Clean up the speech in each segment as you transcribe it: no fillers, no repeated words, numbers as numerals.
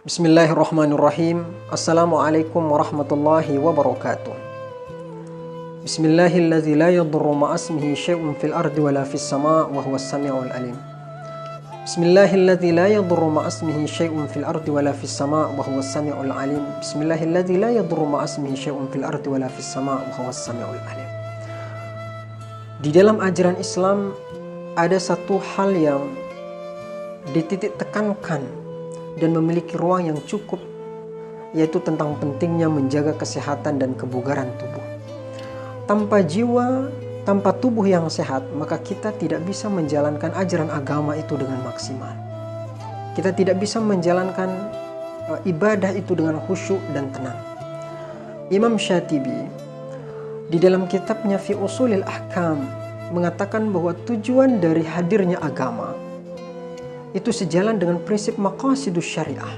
Bismillahirrahmanirrahim. Assalamualaikum warahmatullahi wabarakatuh. Bismillahilladzi la yadurru ma'asmihi syai'un fil ardi wala fis sama' wa huwas sami'ul alim. Bismillahilladzi la yadurru ma'asmihi syai'un fil ardi wala fis sama' wa huwas sami'ul alim. Bismillahilladzi la yadurru ma'asmihi syai'un fil ardi wala fis sama' wa huwas sami'ul alim. Di dalam ajaran Islam ada satu hal yang dititik tekankan dan memiliki ruang yang cukup, yaitu tentang pentingnya menjaga kesehatan dan kebugaran tubuh. Tanpa jiwa, tanpa tubuh yang sehat, maka kita tidak bisa menjalankan ajaran agama itu dengan maksimal. Kita tidak bisa menjalankan ibadah itu dengan khusyuk dan tenang. Imam Syatibi di dalam kitabnya Fi Ushulil Ahkam mengatakan bahwa tujuan dari hadirnya agama itu sejalan dengan prinsip maqasidus syariah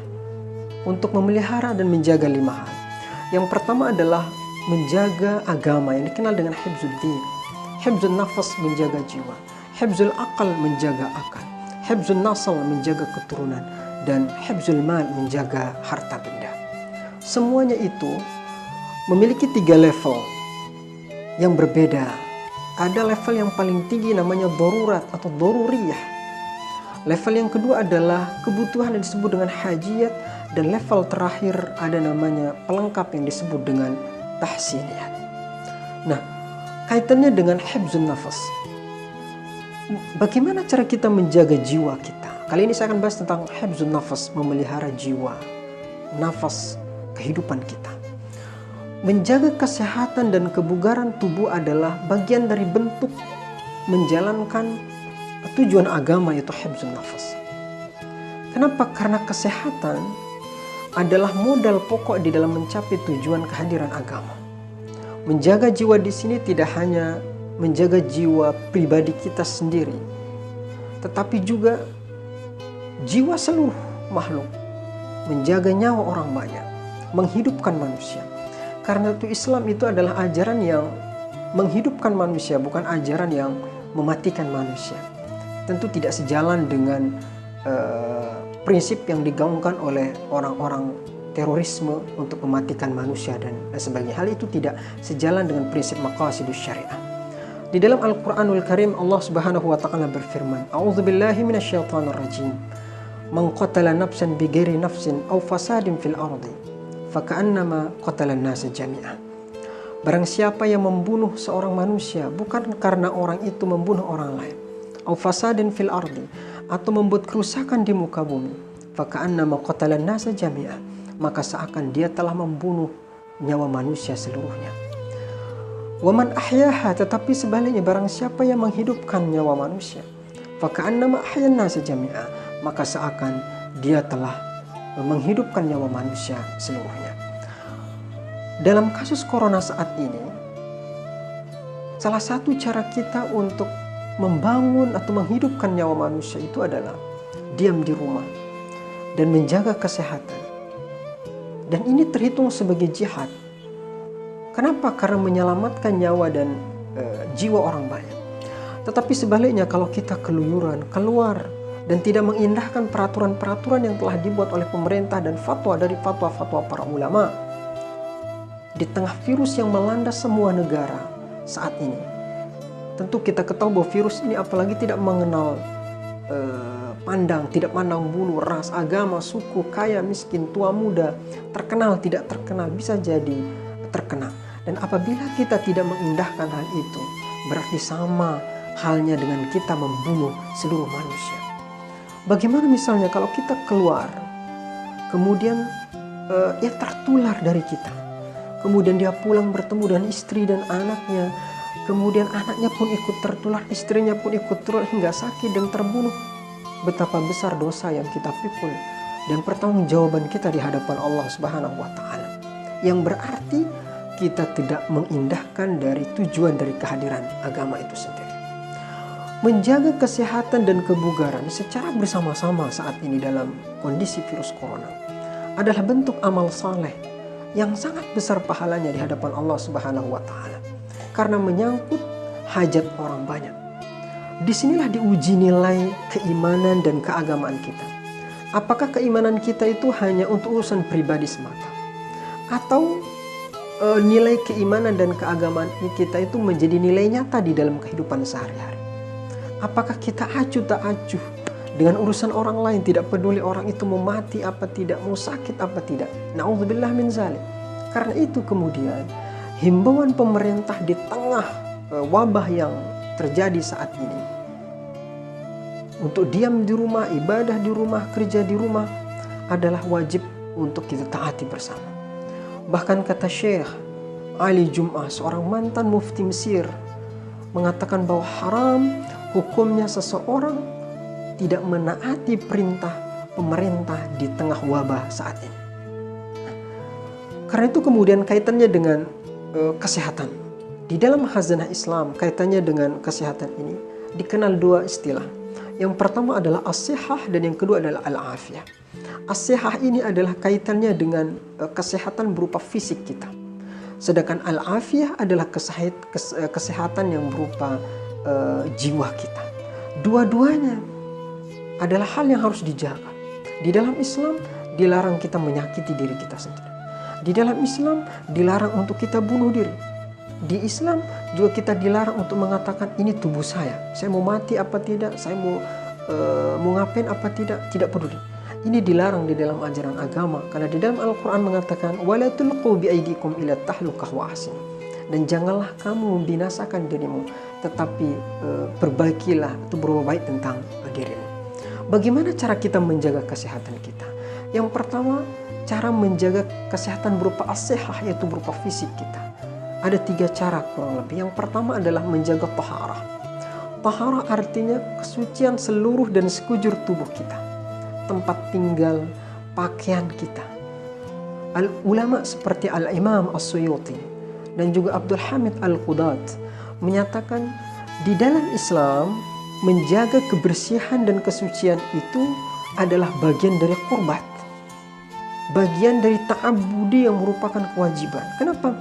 untuk memelihara dan menjaga 5 hal. Yang pertama adalah menjaga agama yang dikenal dengan hifzuddin. Hifzun nafas, menjaga jiwa. Hifzul aqal, menjaga akal. Hifzun nasl, menjaga keturunan. Dan hifzul mal, menjaga harta benda. Semuanya itu memiliki 3 level yang berbeda. Ada level yang paling tinggi namanya darurat atau daruriyah. Level yang kedua adalah kebutuhan yang disebut dengan hajiyat, dan level terakhir ada namanya pelengkap yang disebut dengan tahsiniyat. Nah, kaitannya dengan hifzun nafas. Bagaimana cara kita menjaga jiwa kita? Kali ini saya akan bahas tentang hifzun nafas, memelihara jiwa, nafas, kehidupan kita. Menjaga kesehatan dan kebugaran tubuh adalah bagian dari bentuk menjalankan tujuan agama, yaitu hifzun nafas. Kenapa? Karena kesehatan adalah modal pokok di dalam mencapai tujuan kehadiran agama. Menjaga jiwa di sini tidak hanya menjaga jiwa pribadi kita sendiri, tetapi juga jiwa seluruh makhluk, menjaga nyawa orang banyak, menghidupkan manusia. Karena itu Islam itu adalah ajaran yang menghidupkan manusia, bukan ajaran yang mematikan manusia. Tentu tidak sejalan dengan prinsip yang digaungkan oleh orang-orang terorisme untuk mematikan manusia dan sebagainya. Hal itu tidak sejalan dengan prinsip maqasidus syariah. Di dalam Al-Quranul Karim, Allah Subhanahu wa taala berfirman, "A'udzubillahi minasyaitonir rajim. Man qatala nafsan bighairi nafsin aw fasadin fil ardi, faka'annama qatala an-nasa jami'an." Barang siapa yang membunuh seorang manusia bukan karena orang itu membunuh orang lain, au fasadin fil ardi, atau membuat kerusakan di muka bumi, faka'annama qatalan nasa jami'a, maka seakan dia telah membunuh nyawa manusia seluruhnya. Waman ahyaha, tetapi sebaliknya barang siapa yang menghidupkan nyawa manusia, faka'annama ahyan nasa jami'a, maka seakan dia telah menghidupkan nyawa manusia seluruhnya. Dalam kasus corona saat ini, salah satu cara kita untuk membangun atau menghidupkan nyawa manusia itu adalah diam di rumah dan menjaga kesehatan. Dan ini terhitung sebagai jihad. Kenapa? Karena menyelamatkan nyawa dan jiwa orang banyak. Tetapi sebaliknya, kalau kita keluyuran, keluar dan tidak mengindahkan peraturan-peraturan yang telah dibuat oleh pemerintah dan fatwa dari fatwa-fatwa para ulama, di tengah virus yang melanda semua negara saat ini, tentu kita ketahui bahwa virus ini apalagi tidak mengenal tidak pandang bulu, ras, agama, suku, kaya, miskin, tua, muda, terkenal, tidak terkenal, bisa jadi terkena. Dan apabila kita tidak mengindahkan hal itu, berarti sama halnya dengan kita membunuh seluruh manusia. Bagaimana misalnya kalau kita keluar, kemudian ia tertular dari kita, kemudian dia pulang bertemu dengan istri dan anaknya, kemudian anaknya pun ikut tertular, istrinya pun ikut tertular hingga sakit dan terbunuh. Betapa besar dosa yang kita pikul dan pertanggungjawaban kita di hadapan Allah Subhanahu wa taala. Yang berarti kita tidak mengindahkan dari tujuan dari kehadiran agama itu sendiri. Menjaga kesehatan dan kebugaran secara bersama-sama saat ini dalam kondisi virus corona adalah bentuk amal saleh yang sangat besar pahalanya di hadapan Allah Subhanahu wa taala. Karena menyangkut hajat orang banyak. Disinilah diuji nilai keimanan dan keagamaan kita. Apakah keimanan kita itu hanya untuk urusan pribadi semata? Atau nilai keimanan dan keagamaan kita itu menjadi nilai nyata di dalam kehidupan sehari-hari? Apakah kita acuh tak acuh dengan urusan orang lain, tidak peduli orang itu mau mati apa tidak, mau sakit apa tidak? Na'udzubillah min zalik. Karena itu kemudian himbauan pemerintah di tengah wabah yang terjadi saat ini untuk diam di rumah, ibadah di rumah, kerja di rumah adalah wajib untuk kita taati bersama. Bahkan kata Syekh Ali Jum'ah, seorang mantan mufti Mesir, mengatakan bahwa haram hukumnya seseorang tidak menaati perintah pemerintah di tengah wabah saat ini. Karena itu kemudian kaitannya dengan kesehatan. Di dalam khazanah Islam, kaitannya dengan kesehatan ini dikenal dua istilah. Yang pertama adalah as-sihah dan yang kedua adalah al-afiyah. As-sihah ini adalah kaitannya dengan kesehatan berupa fisik kita. Sedangkan al-afiyah adalah kesehatan yang berupa jiwa kita. Dua-duanya adalah hal yang harus dijaga. Di dalam Islam dilarang kita menyakiti diri kita sendiri. Di dalam Islam dilarang untuk kita bunuh diri. Di Islam juga kita dilarang untuk mengatakan ini tubuh saya mau mati apa tidak, saya mau ngapain apa tidak peduli. Ini dilarang di dalam ajaran agama, karena di dalam Al-Quran mengatakan wala tulqu biaidikum ila tahlukah wa ahsin. Dan janganlah kamu membinasakan dirimu, tetapi perbaikilah atau berbuat baik tentang dirimu. Bagaimana cara kita menjaga kesehatan kita? Yang pertama, cara menjaga kesehatan berupa as-sihah, yaitu berupa fisik kita. Ada 3 cara kurang lebih. Yang pertama adalah menjaga taharah. Taharah artinya kesucian seluruh dan sekujur tubuh kita. Tempat tinggal, pakaian kita. Ulama seperti Al-Imam As-Suyuti dan juga Abdul Hamid Al-Qudat menyatakan di dalam Islam menjaga kebersihan dan kesucian itu adalah bagian dari qurbat. Bagian dari ta'abbudi yang merupakan kewajiban. Kenapa?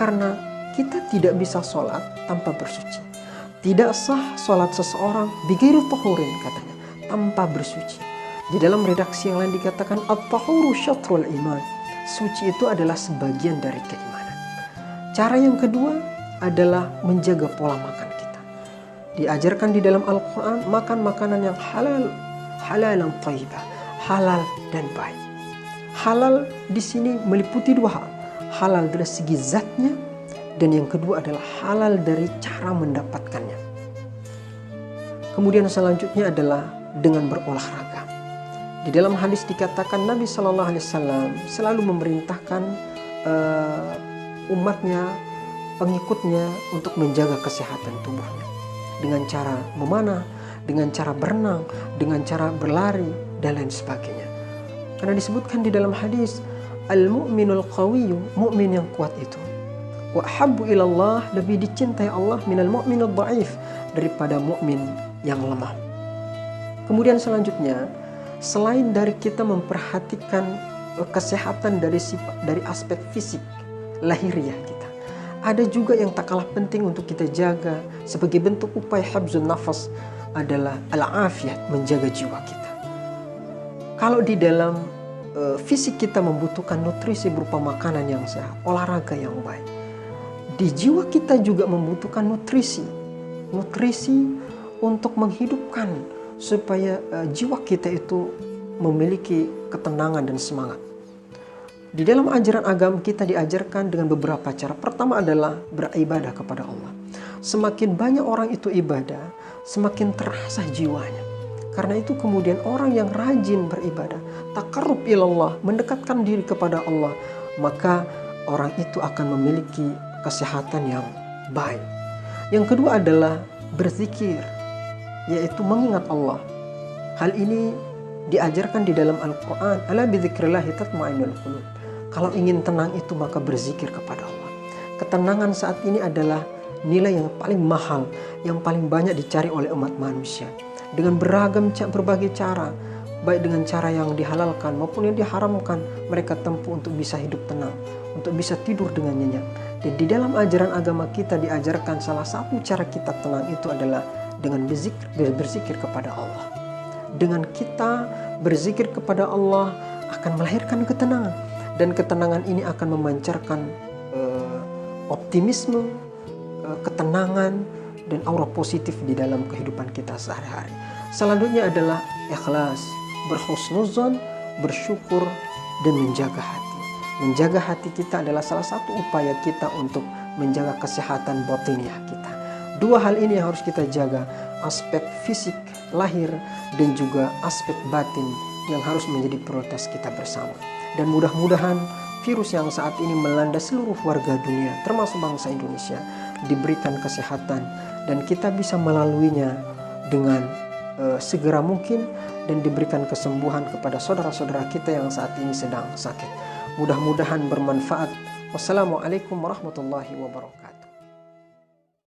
Karena kita tidak bisa sholat tanpa bersuci. Tidak sah sholat seseorang bighairi tahurin, katanya, tanpa bersuci. Di dalam redaksi yang lain dikatakan at-tahuru syatrul iman. Suci itu adalah sebagian dari keimanan. Cara yang kedua adalah menjaga pola makan kita. Diajarkan di dalam Al-Quran makan makanan yang halal, halalan thayyibah, halal dan baik. Halal di sini meliputi 2 hal. Halal dari segi zatnya, dan yang kedua adalah halal dari cara mendapatkannya. Kemudian selanjutnya adalah dengan berolahraga. Di dalam hadis dikatakan Nabi Shallallahu Alaihi Wasallam selalu memerintahkan umatnya, pengikutnya untuk menjaga kesehatan tubuhnya dengan cara memanah, dengan cara berenang, dengan cara berlari dan lain sebagainya. Karena disebutkan di dalam hadis, al-mu'minul qawiyyu, mu'min yang kuat itu, wa habbu ilallah, lebih dicintai Allah minal mu'minul dha'if, daripada mu'min yang lemah. Kemudian selanjutnya, selain dari kita memperhatikan kesehatan dari aspek fisik lahiriah kita, ada juga yang tak kalah penting untuk kita jaga sebagai bentuk upaya hifdzun nafas, adalah al-afiyah, menjaga jiwa kita. Kalau di dalam fisik kita membutuhkan nutrisi berupa makanan yang sehat, olahraga yang baik, di jiwa kita juga membutuhkan nutrisi untuk menghidupkan supaya jiwa kita itu memiliki ketenangan dan semangat. Di dalam ajaran agama kita diajarkan dengan beberapa cara. Pertama adalah beribadah kepada Allah. Semakin banyak orang itu ibadah, semakin terasa jiwanya. Karena itu kemudian orang yang rajin beribadah, taqarrub ilallah, mendekatkan diri kepada Allah, maka orang itu akan memiliki kesehatan yang baik. Yang kedua adalah berzikir, yaitu mengingat Allah. Hal ini diajarkan di dalam Al-Quran, ala bidzikrillahi tatma'innul qulub. Kalau ingin tenang itu maka berzikir kepada Allah. Ketenangan saat ini adalah nilai yang paling mahal, yang paling banyak dicari oleh umat manusia. Dengan berbagai cara, baik dengan cara yang dihalalkan maupun yang diharamkan, mereka tempuh untuk bisa hidup tenang, untuk bisa tidur dengan nyenyak. Dan di dalam ajaran agama kita diajarkan salah satu cara kita tenang itu adalah dengan berzikir kepada Allah. Dengan kita berzikir kepada Allah akan melahirkan ketenangan, dan ketenangan ini akan memancarkan optimisme, ketenangan, dan aura positif di dalam kehidupan kita sehari-hari. Selanjutnya adalah ikhlas, berhusnuzon, bersyukur, dan menjaga hati. Menjaga hati kita adalah salah satu upaya kita untuk menjaga kesehatan batiniah kita. Dua hal ini yang harus kita jaga, aspek fisik lahir dan juga aspek batin yang harus menjadi prioritas kita bersama. Dan mudah-mudahan virus yang saat ini melanda seluruh warga dunia, termasuk bangsa Indonesia, diberikan kesehatan dan kita bisa melaluinya dengan segera mungkin, dan diberikan kesembuhan kepada saudara-saudara kita yang saat ini sedang sakit. Mudah-mudahan bermanfaat. Wassalamualaikum warahmatullahi wabarakatuh.